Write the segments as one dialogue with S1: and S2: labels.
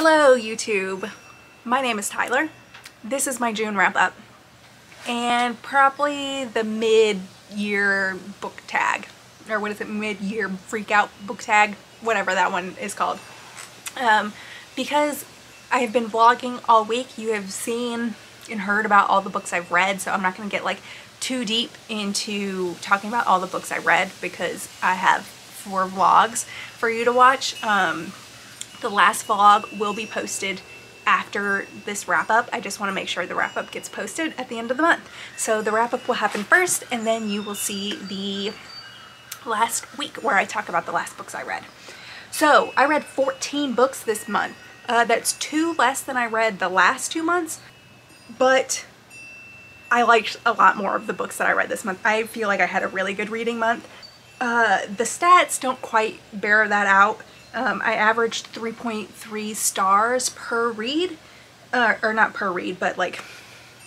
S1: Hello YouTube, my name is Tyler. This is my June wrap up and probably the mid-year book tag, or what is it, mid-year freak out book tag, whatever that one is called. Because I have been vlogging all week, you have seen and heard about all the books I've read, so I'm not going to get like too deep into talking about all the books I read because I have 4 vlogs for you to watch. The last vlog will be posted after this wrap up. I just want to make sure the wrap up gets posted at the end of the month. So the wrap up will happen first, and then you will see the last week where I talk about the last books I read. So I read 14 books this month. That's 2 less than I read the last 2 months, but I liked a lot more of the books that I read this month. I feel like I had a really good reading month. The stats don't quite bear that out. I averaged 3.3 stars per read, or not per read, but like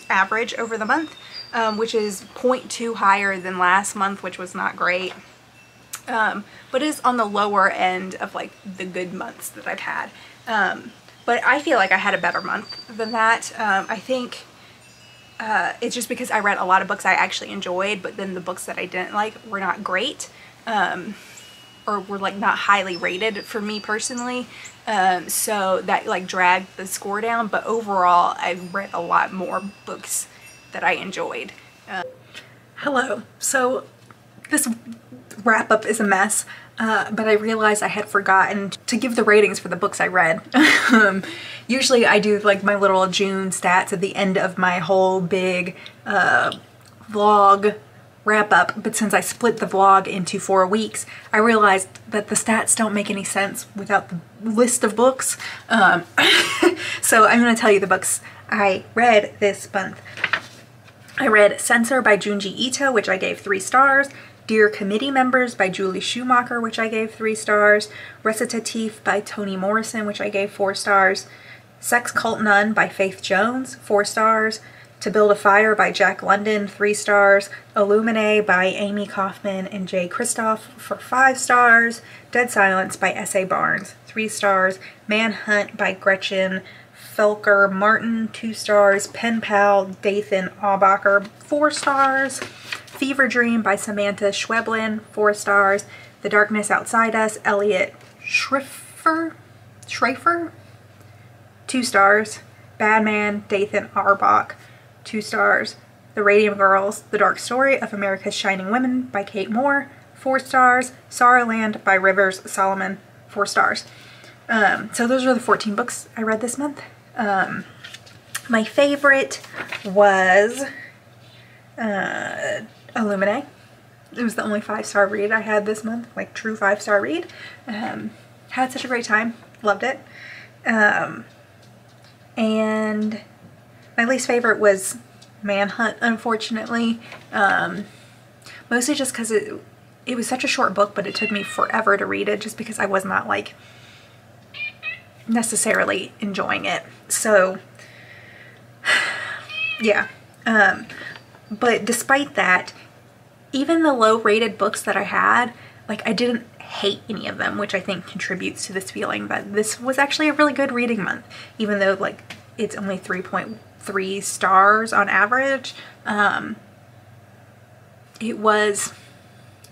S1: average over the month, which is 0.2 higher than last month, which was not great, but is on the lower end of like the good months that I've had. But I feel like I had a better month than that. I think it's just because I read a lot of books I actually enjoyed, but then the books that I didn't like were not great. Or were like not highly rated for me personally, so that like dragged the score down. But overall I read a lot more books that I enjoyed. Hello, so this wrap up is a mess, but I realized I had forgotten to give the ratings for the books I read. Usually I do like my little June stats at the end of my whole big vlog wrap up, but since I split the vlog into 4 weeks, I realized that the stats don't make any sense without the list of books. So I'm going to tell you the books I read this month. I read Censor by Junji Ito, which I gave 3 stars. Dear Committee Members by Julie Schumacher, which I gave 3 stars. Recitative by Toni Morrison, which I gave 4 stars. Sex Cult Nun by Faith Jones, 4 stars. To Build a Fire by Jack London, 3 stars. Illuminae by Amy Kaufman and Jay Kristoff for 5 stars. Dead Silence by S.A. Barnes, 3 stars. Manhunt by Gretchen Felker Martin, 2 stars. Pen Pal, Dathan Aubacher, 4 stars. Fever Dream by Samantha Schweblin, 4 stars. The Darkness Outside Us, Elliot Schrafer, 2 stars. Bad Man, Dathan Auerbach, 2 stars. The Radium Girls, The Dark Story of America's Shining Women by Kate Moore, 4 stars. Sorrowland by Rivers Solomon, 4 stars. So those are the 14 books I read this month. My favorite was Illuminae. It was the only 5-star read I had this month, like true 5-star read. Had such a great time, loved it. And my least favorite was Manhunt, unfortunately. Mostly just because it was such a short book, but it took me forever to read it just because I was not like necessarily enjoying it. So yeah. But despite that, even the low rated books that I had, like I didn't hate any of them, which I think contributes to this feeling that this was actually a really good reading month, even though like it's only 3.3 stars on average. It was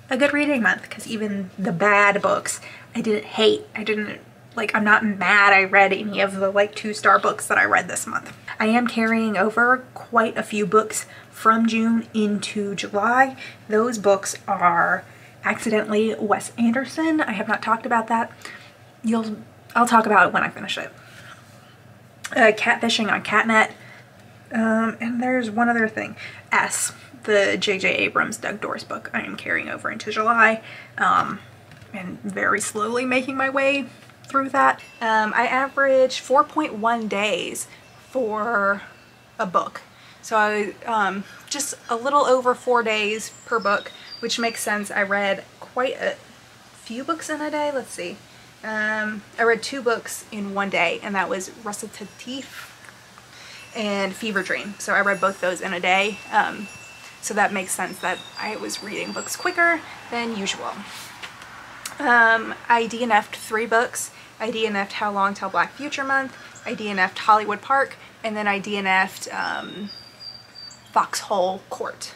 S1: a good reading month because even the bad books I didn't hate. I'm not mad I read any of the like 2-star books that I read this month. I am carrying over quite a few books from June into July. Those books are Accidentally Wes Anderson. I have not talked about that. I'll talk about it when I finish it. Catfishing on Catnet. And there's one other thing. S, the J.J. Abrams Doug Dorse book I am carrying over into July. And very slowly making my way through that. I average 4.1 days for a book. So I just a little over 4 days per book, which makes sense. I read quite a few books in a day. Let's see. I read 2 books in 1 day, and that was Recitative and Fever Dream. So I read both those in a day. So that makes sense that I was reading books quicker than usual. I DNF'd 3 books I DNF'd How Long Till Black Future Month, I DNF'd Hollywood Park, and then I DNF'd Foxhole Court.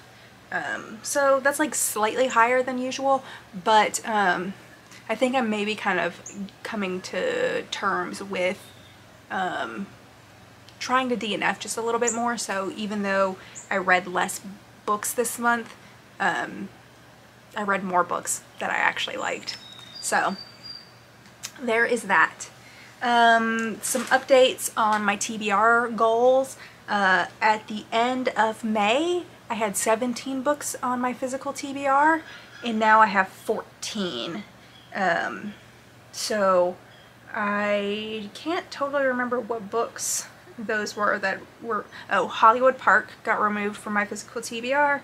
S1: So that's like slightly higher than usual, but I think I'm maybe kind of coming to terms with trying to DNF just a little bit more. So even though I read less books this month, I read more books that I actually liked. So there is that. Some updates on my TBR goals. At the end of May, I had 17 books on my physical TBR, and now I have 14. So I can't totally remember what books those were that were, oh, Hollywood Park got removed from my physical TBR.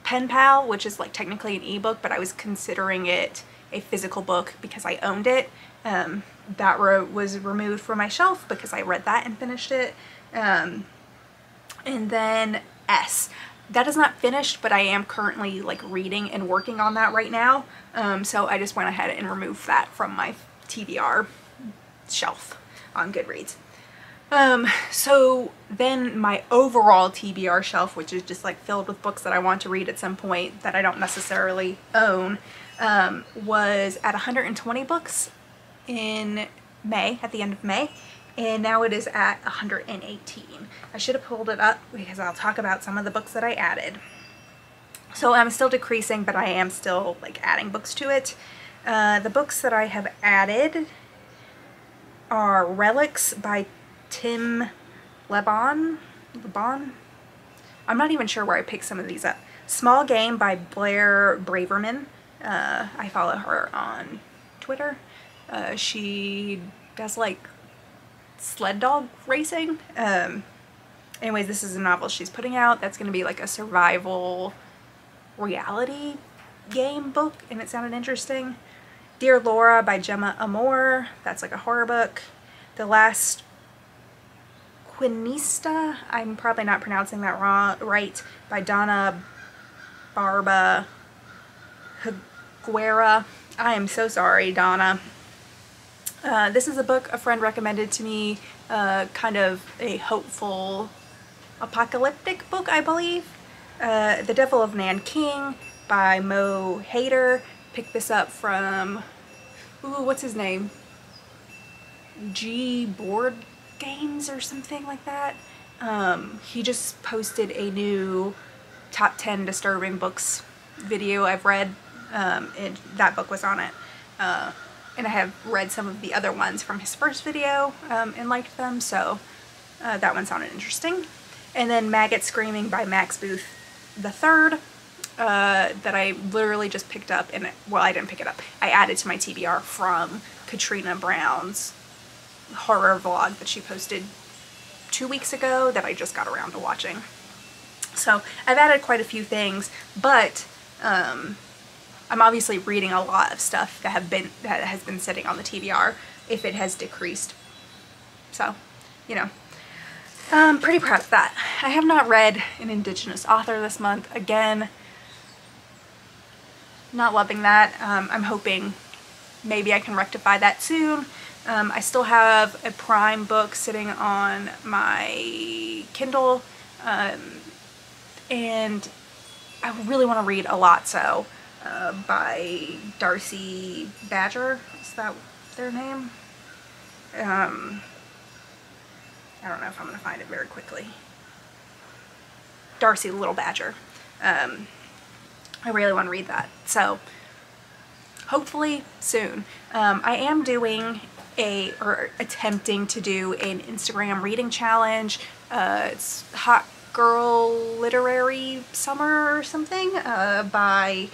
S1: Pen Pal, which is like technically an ebook, but I was considering it a physical book because I owned it. That was removed from my shelf because I read that and finished it. And then S. That is not finished, but I am currently like reading and working on that right now. So I just went ahead and removed that from my TBR shelf on Goodreads. So then my overall TBR shelf, which is just like filled with books that I want to read at some point that I don't necessarily own, was at 120 books in May, at the end of May, and now it is at 118. I should have pulled it up because I'll talk about some of the books that I added. So I'm still decreasing, but I am still like adding books to it. The books that I have added are Relics by Tim Lebon. I'm not even sure where I picked some of these up. Small Game by Blair Braverman. I follow her on Twitter. She does like sled dog racing. Anyways, this is a novel she's putting out that's going to be like a survival reality game book, and it sounded interesting. Dear Laura by Gemma Amor. That's like a horror book. The Last Quinista, I'm probably not pronouncing that right, by Donna Barba Higuera. I am so sorry, Donna. This is a book a friend recommended to me, kind of a hopeful apocalyptic book, I believe. The Devil of Nanking by Mo Hader. Picked this up from, ooh, what's his name? G Board Games or something like that. He just posted a new top 10 disturbing books video I've read, and that book was on it. And I have read some of the other ones from his first video and liked them, so that one sounded interesting. And then Maggot Screaming by Max Booth III, that I literally just picked up, and well, I didn't pick it up. I added to my TBR from Katrina Brown's horror vlog that she posted 2 weeks ago that I just got around to watching. So I've added quite a few things, but I'm obviously reading a lot of stuff that has been sitting on the TBR if it has decreased. So, you know, I'm pretty proud of that. I have not read an Indigenous author this month. Again, not loving that. I'm hoping maybe I can rectify that soon. I still have a Prime book sitting on my Kindle, and I really want to read A Lot So by Darcy Badger. Is that their name? I don't know if I'm going to find it very quickly. Darcy Little Badger. I really want to read that. So hopefully soon. I am doing or attempting to do an Instagram reading challenge. It's Hot Girl Literary Summer or something by,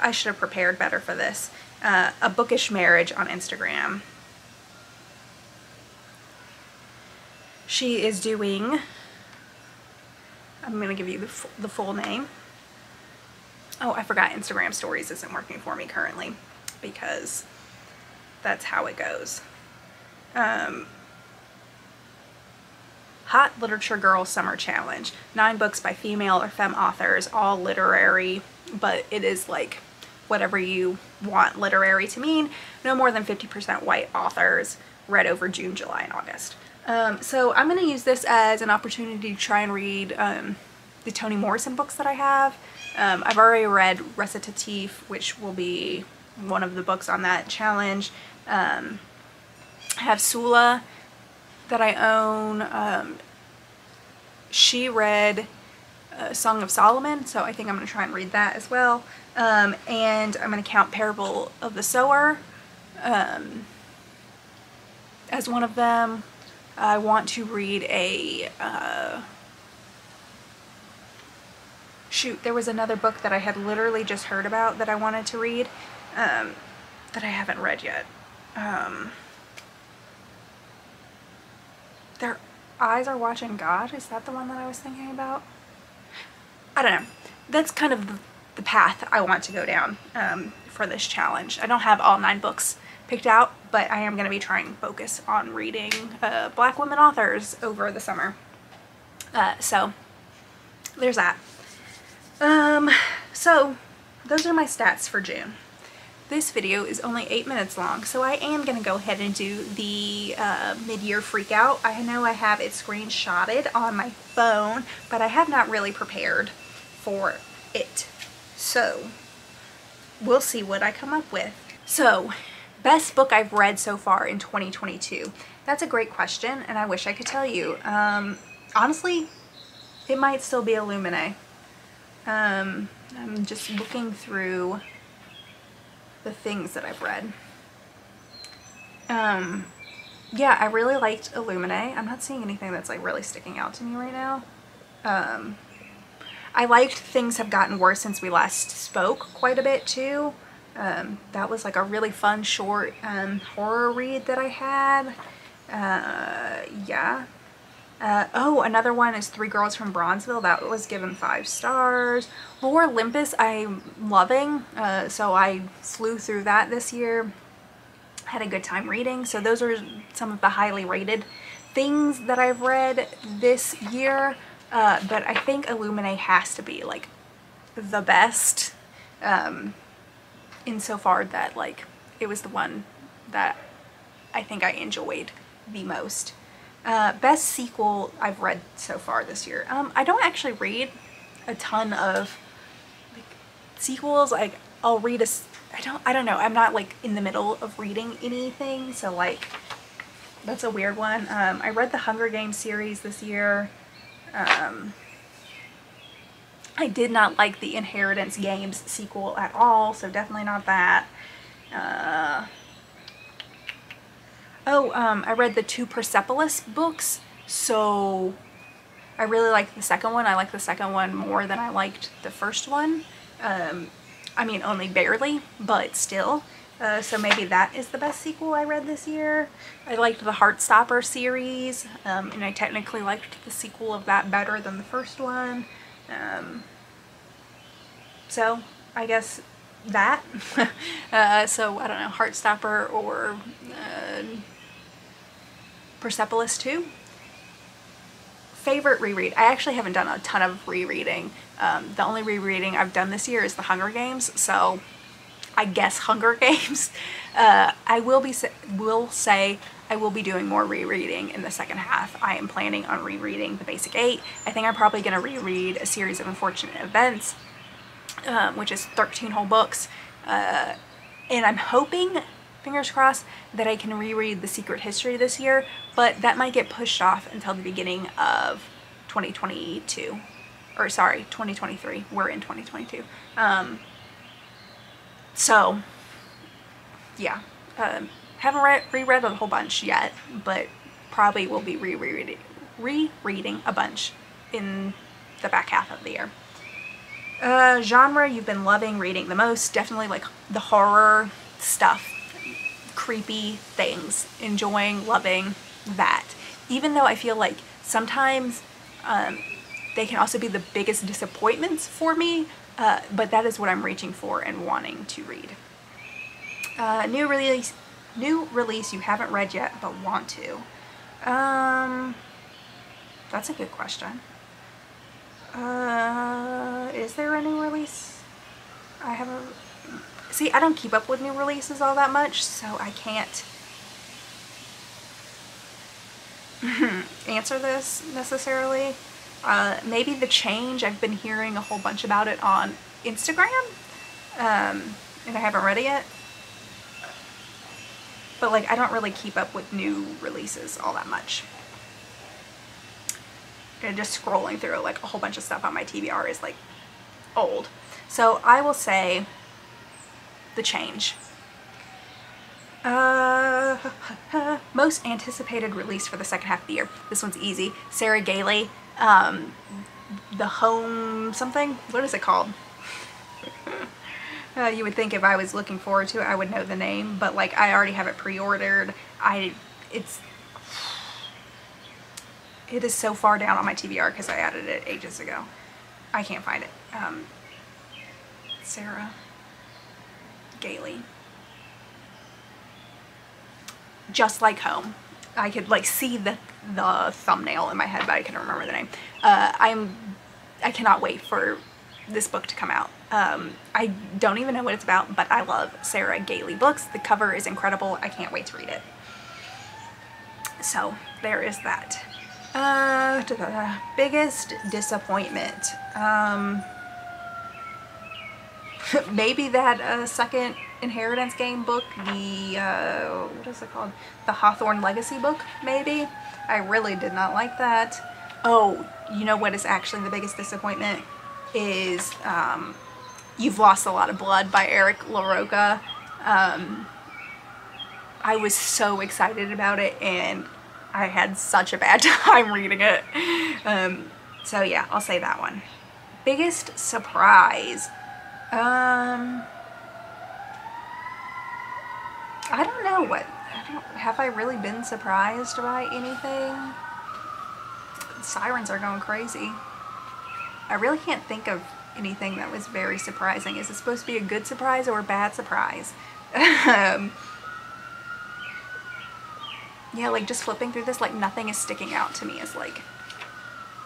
S1: I should have prepared better for this, A Bookish Marriage on Instagram. She is doing, I'm going to give you the full name. Oh, I forgot Instagram stories isn't working for me currently because that's how it goes. Hot Literature Girl Summer Challenge. 9 books by female or femme authors, all literary, but it is like whatever you want literary to mean no more than 50% white authors read over June, July, and August. So I'm going to use this as an opportunity to try and read the Toni Morrison books that I have. I've already read Recitative, which will be one of the books on that challenge. I have Sula that I own. She read Song of Solomon, so I think I'm going to try and read that as well. And I'm going to count Parable of the Sower as one of them. I want to read a shoot, there was another book that I had literally just heard about that I wanted to read that I haven't read yet. Their Eyes Are Watching God, is that the one that I was thinking about? I don't know. That's kind of the path I want to go down for this challenge. I don't have all 9 books picked out, but I am going to be trying to focus on reading Black women authors over the summer. So there's that. So those are my stats for June. This video is only 8 minutes long, so I am going to go ahead and do the mid-year freakout. I know I have it screenshotted on my phone, but I have not really prepared for it. So we'll see what I come up with. So, best book I've read so far in 2022. That's a great question, and I wish I could tell you. Honestly, it might still be Illuminae. I'm just looking through the things that I've read. Yeah, I really liked Illuminae. I'm not seeing anything that's like really sticking out to me right now. I liked Things Have Gotten Worse Since We Last Spoke quite a bit too. That was like a really fun short horror read that I had. Yeah. Oh, another one is Three Girls from Bronzeville. That was given 5 stars. Lore Olympus I'm loving, so I flew through that this year. Had a good time reading. So those are some of the highly rated things that I've read this year. But I think Illuminae has to be like the best, insofar that like it was the one that I think I enjoyed the most. Best sequel I've read so far this year. I don't actually read a ton of like sequels. Like I'll read I don't know. I'm not like in the middle of reading anything, so like that's a weird one. I read the Hunger Games series this year. I did not like the Inheritance Games sequel at all, so definitely not that. I read the 2 Persepolis books, so I really liked the second one. I liked the second one more than I liked the first one. I mean, only barely, but still. So maybe that is the best sequel I read this year. I liked the Heartstopper series, and I technically liked the sequel of that better than the first one. So I guess that. So I don't know, Heartstopper or Persepolis 2. Favorite reread. I actually haven't done a ton of rereading. The only rereading I've done this year is the Hunger Games, so I guess Hunger Games. I will say I will be doing more rereading in the second half. I am planning on rereading the Basic 8. I think I'm probably going to reread A Series of Unfortunate Events, which is 13 whole books. And I'm hoping, fingers crossed, that I can reread The Secret History this year, but that might get pushed off until the beginning of 2022. Or sorry, 2023. We're in 2022. So, yeah. Haven't reread a whole bunch yet, but probably will be rereading a bunch in the back half of the year. Genre you've been loving reading the most, definitely like the horror stuff, creepy things, enjoying, loving that. Even though I feel like sometimes they can also be the biggest disappointments for me, but that is what I'm reaching for and wanting to read. New release you haven't read yet but want to. That's a good question. Is there a new release I haven't? See, I don't keep up with new releases all that much, so I can't answer this necessarily. Maybe The Change, I've been hearing a whole bunch about it on Instagram, and I haven't read it yet. But like, I don't really keep up with new releases all that much. And just scrolling through like a whole bunch of stuff on my TBR is like old. So I will say The Change. Most anticipated release for the second half of the year. This one's easy. Sarah Gailey, The Home something? What is it called? You would think if I was looking forward to it, I would know the name, but like I already have it pre-ordered. It is so far down on my TBR because I added it ages ago. I can't find it. Sarah Gailey. Just Like Home. I could like see the thumbnail in my head, but I couldn't remember the name. I cannot wait for this book to come out. I don't even know what it's about, but I love Sarah Gailey books. The cover is incredible. I can't wait to read it. So there is that. Biggest disappointment. Maybe that second Inheritance game book, the what is it called? The Hawthorne Legacy book, maybe. I really did not like that. Oh, you know what is actually the biggest disappointment is You've Lost a Lot of Blood by Eric LaRocca. I was so excited about it and I had such a bad time reading it. So yeah, I'll say that one. Biggest surprise. I don't know have I really been surprised by anything? Sirens are going crazy. I really can't think of anything that was very surprising. Is it supposed to be a good surprise or a bad surprise? Yeah, like just flipping through this, like nothing is sticking out to me as like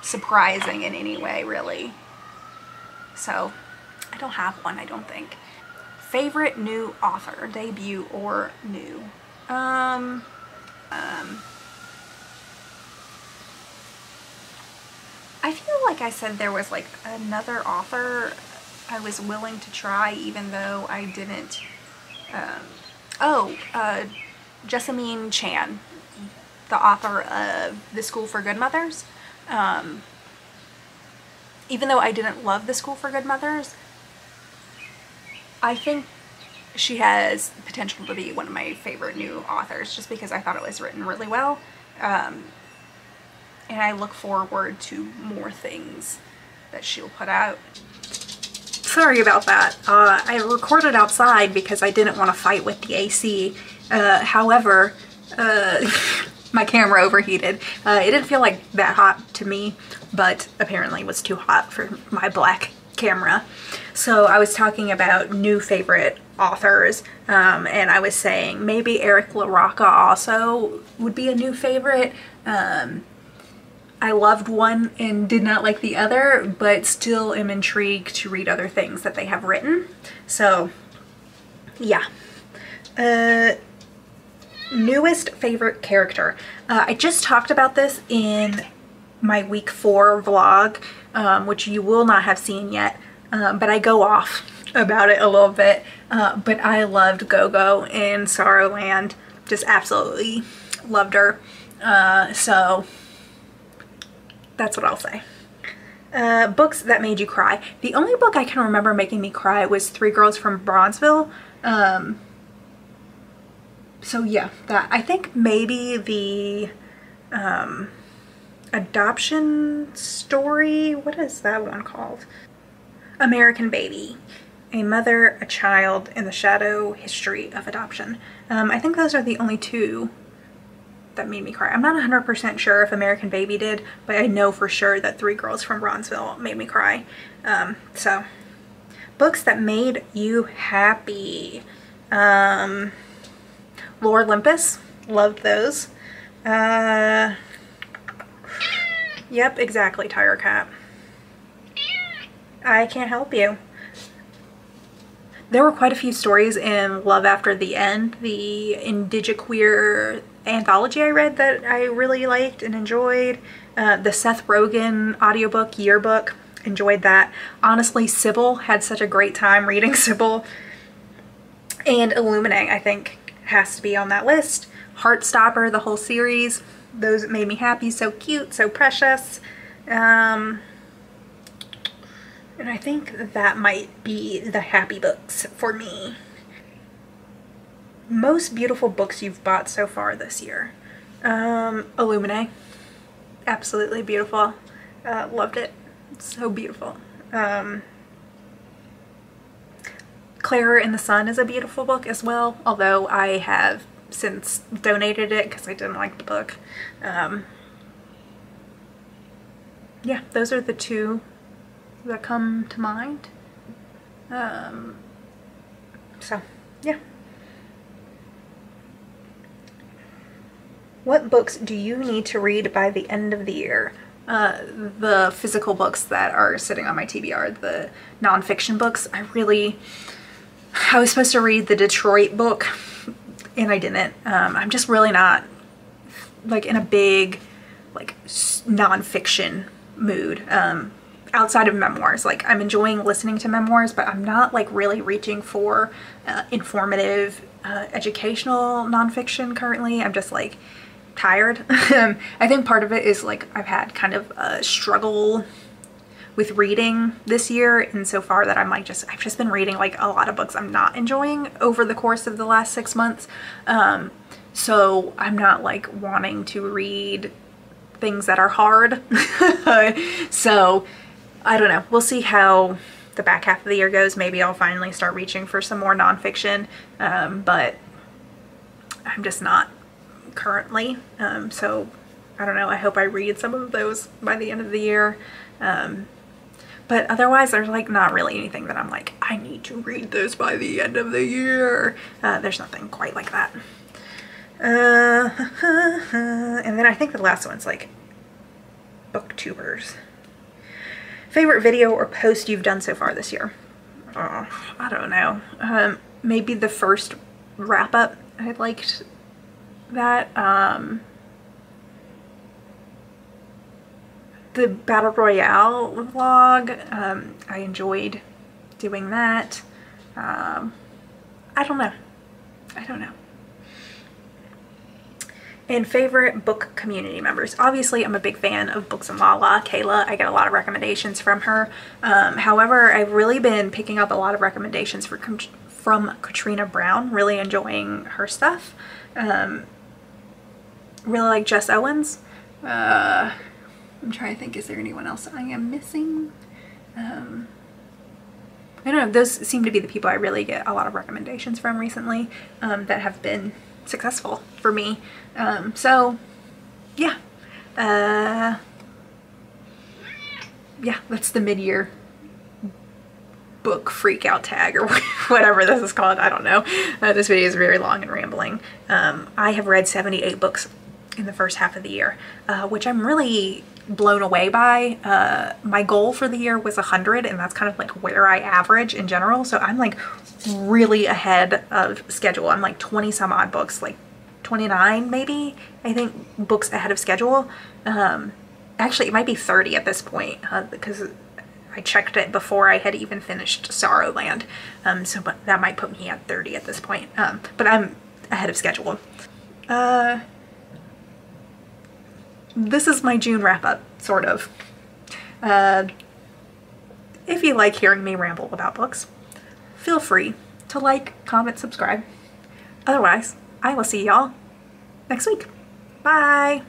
S1: surprising in any way, really. So I don't have one, I don't think. Favorite new author, debut or new? I feel like I said there was like another author I was willing to try even though I didn't. Jessamine Chan, the author of The School for Good Mothers. Even though I didn't love The School for Good Mothers, I think she has potential to be one of my favorite new authors just because I thought it was written really well. And I look forward to more things that she'll put out. Sorry about that. I recorded outside because I didn't want to fight with the AC. However, my camera overheated. It didn't feel like that hot to me, but apparently it was too hot for my black camera. So I was talking about new favorite authors, and I was saying maybe Eric LaRocca also would be a new favorite. I loved one and did not like the other, but still am intrigued to read other things that they have written. So yeah. Newest favorite character. I just talked about this in my week 4 vlog, which you will not have seen yet, but I go off about it a little bit. But I loved Gogo in Sorrowland. Just absolutely loved her. So that's what I'll say. Books that made you cry. The only book I can remember making me cry was Three Girls from Bronzeville. So yeah, that. I think maybe the adoption story, what is that one called? American Baby. A Mother, a Child, and the Shadow History of Adoption. I think those are the only two that made me cry. I'm not 100% sure if American Baby did, but I know for sure that Three Girls from Bronzeville made me cry. So, books that made you happy. Lore Olympus, loved those. Yep, exactly, Tiger Cat. I can't help you. There were quite a few stories in Love After the End, the indigiqueer anthology I read that I really liked and enjoyed. The Seth Rogen audiobook, Yearbook, enjoyed that. Honestly, Sybil, had such a great time reading Sybil. And Illuminae, I think, has to be on that list. Heartstopper, the whole series, those made me happy. So cute, so precious. And I think that might be the happy books for me. Most beautiful books you've bought so far this year. Illuminae. Absolutely beautiful. Loved it. So beautiful. Clara in the Sun is a beautiful book as well, although I have since donated it because I didn't like the book. Yeah, those are the two that come to mind. So, yeah. What books do you need to read by the end of the year? The physical books that are sitting on my TBR, the nonfiction books. I was supposed to read the Detroit book and I didn't. I'm just really not like in a big like nonfiction mood. Outside of memoirs, like I'm enjoying listening to memoirs, but I'm not like really reaching for informative educational nonfiction currently. I'm just like tired. I think part of it is like I've had kind of a struggle with reading this year insofar that I've just been reading like a lot of books I'm not enjoying over the course of the last 6 months. So I'm not like wanting to read things that are hard. So I don't know. We'll see how the back half of the year goes. Maybe I'll finally start reaching for some more nonfiction, but I'm just not currently. So I don't know. I hope I read some of those by the end of the year. But otherwise, there's like not really anything that I'm like, I need to read this by the end of the year. There's nothing quite like that. And then I think the last one's like booktubers. Favorite video or post you've done so far this year? Oh, I don't know. Maybe the first wrap up. I liked that. The Battle Royale vlog. I enjoyed doing that. I don't know. And favorite book community members. Obviously, I'm a big fan of Books and Lala. Kayla, I get a lot of recommendations from her. However, I've really been picking up a lot of recommendations from Katrina Brown. Really enjoying her stuff. Really like Jess Owens. I'm trying to think, is there anyone else I am missing? I don't know. Those seem to be the people I really get a lot of recommendations from recently that have been successful for me. So yeah. Yeah, that's the mid-year book freak out tag or whatever this is called. I don't know. This video is very long and rambling. I have read 78 books in the first half of the year, which I'm really blown away by. My goal for the year was 100, and that's kind of like where I average in general. So I'm like really ahead of schedule. I'm like 20 some odd books, like 29 maybe, I think, books ahead of schedule. Actually, it might be 30 at this point because I checked it before I had even finished Sorrowland. But that might put me at 30 at this point. But I'm ahead of schedule. This is my June wrap up, sort of. If you like hearing me ramble about books, feel free to like, comment, subscribe. Otherwise, I will see y'all next week. Bye!